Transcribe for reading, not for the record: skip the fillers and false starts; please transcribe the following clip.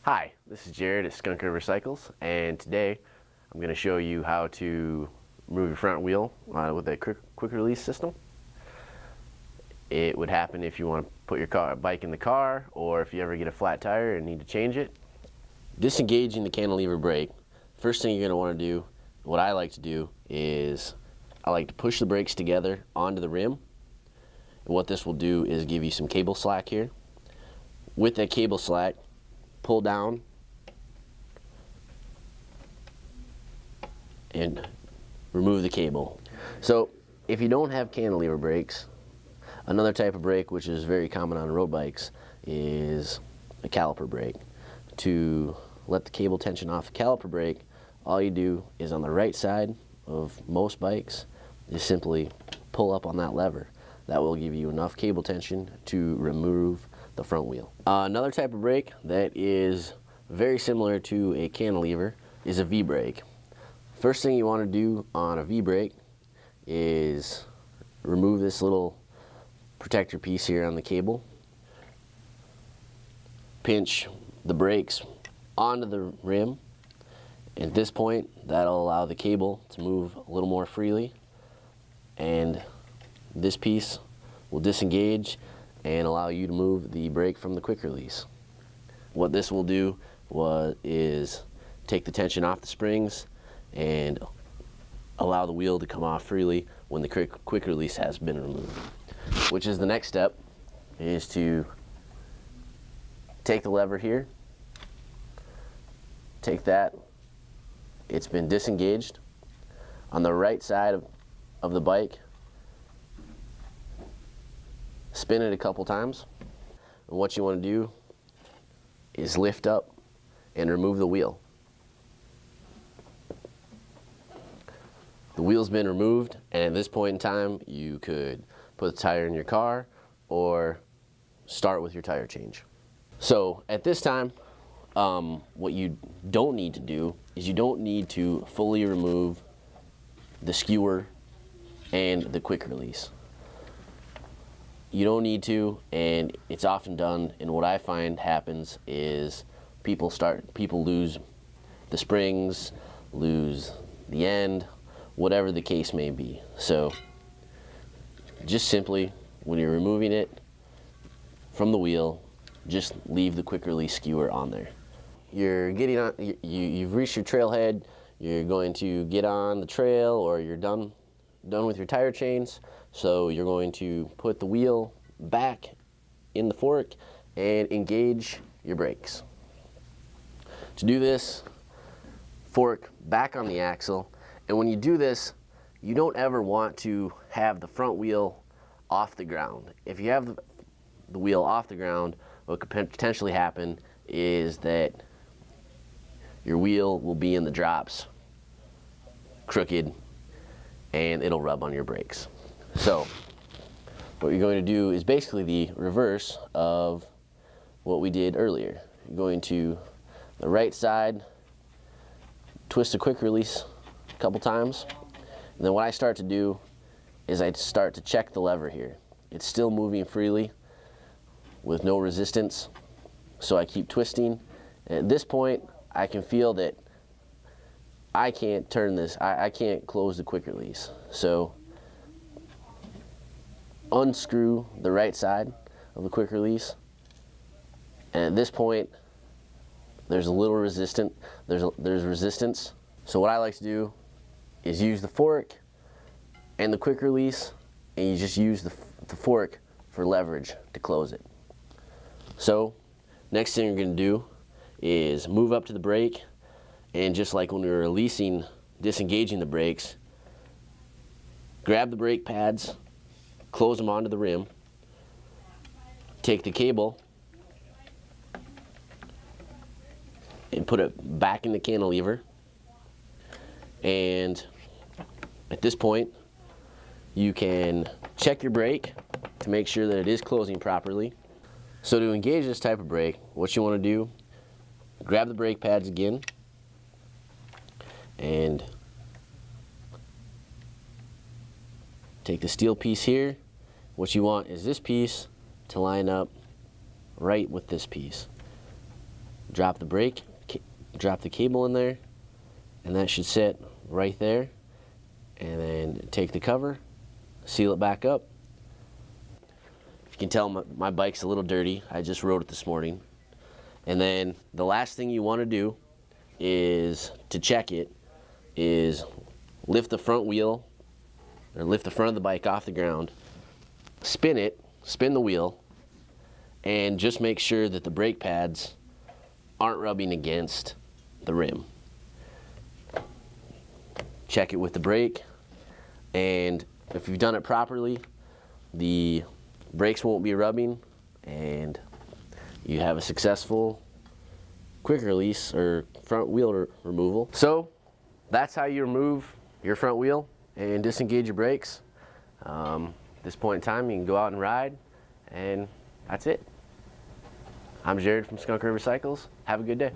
Hi, this is Jared at Skunk River Cycles, and today I'm going to show you how to remove your front wheel with a quick release system. It would happen if you want to put your bike in the car, or if you ever get a flat tire and need to change it. Disengaging the cantilever brake, first thing you're going to want to do, what I like to do, is I like to push the brakes together onto the rim. And what this will do is give you some cable slack here. With that cable slack, pull down and remove the cable. So if you don't have cantilever brakes, another type of brake which is very common on road bikes is a caliper brake. To let the cable tension off the caliper brake, all you do is on the right side of most bikes is simply pull up on that lever. That will give you enough cable tension to remove the front wheel. Another type of brake that is very similar to a cantilever is a V-brake. First thing you want to do on a V-brake is remove this little protector piece here on the cable. Pinch the brakes onto the rim. At this point, that'll allow the cable to move a little more freely, and this piece will disengage and allow you to move the brake from the quick release. What this will do is take the tension off the springs and allow the wheel to come off freely when the quick release has been removed. Which is the next step, is to take the lever here, take that, it's been disengaged. On the right side of the bike, spin it a couple times, and what you want to do is lift up and remove the wheel. The wheel's been removed, and at this point in time you could put the tire in your car or start with your tire change. So at this time, what you don't need to do is you don't need to fully remove the skewer and the quick release. You don't need to, and it's often done, and what I find happens is people lose the springs, lose the end, whatever the case may be. So just simply, when you're removing it from the wheel, just leave the quick release skewer on there. You're getting on, you've reached your trailhead, you're going to get on the trail, or you're done with your tire chains. So you're going to put the wheel back in the fork and engage your brakes. To do this, fork back on the axle, and when you do this, you don't ever want to have the front wheel off the ground. If you have the wheel off the ground, what could potentially happen is that your wheel will be in the drops, crooked, and it'll rub on your brakes. So what you're going to do is basically the reverse of what we did earlier. You're going to the right side, twist the quick release a couple times, and then what I start to do is I start to check the lever here. It's still moving freely with no resistance, so I keep twisting. And at this point, I can feel that I can't turn this, I can't close the quick release. So unscrew the right side of the quick release, and at this point there's a little there's resistance. So what I like to do is use the fork and the quick release, and you just use the fork for leverage to close it. So next thing you're going to do is move up to the brake, and just like when we were disengaging the brakes, grab the brake pads, close them onto the rim, take the cable and put it back in the cantilever, and at this point you can check your brake to make sure that it is closing properly. So to engage this type of brake, what you want to do, grab the brake pads again and take the steel piece here. What you want is this piece to line up right with this piece. drop the brake, drop the cable in there, and that should sit right there. And then take the cover, seal it back up. If you can tell, my bike's a little dirty. I just rode it this morning. And then the last thing you want to do is, to check it, is lift the front wheel, or lift the front of the bike off the ground, spin it, spin the wheel, and just make sure that the brake pads aren't rubbing against the rim. Check it with the brake, and if you've done it properly, the brakes won't be rubbing, and you have a successful quick release or front wheel removal. So that's how you remove your front wheel and disengage your brakes. At this point in time, you can go out and ride, and that's it. I'm Jared from Skunk River Cycles. Have a good day.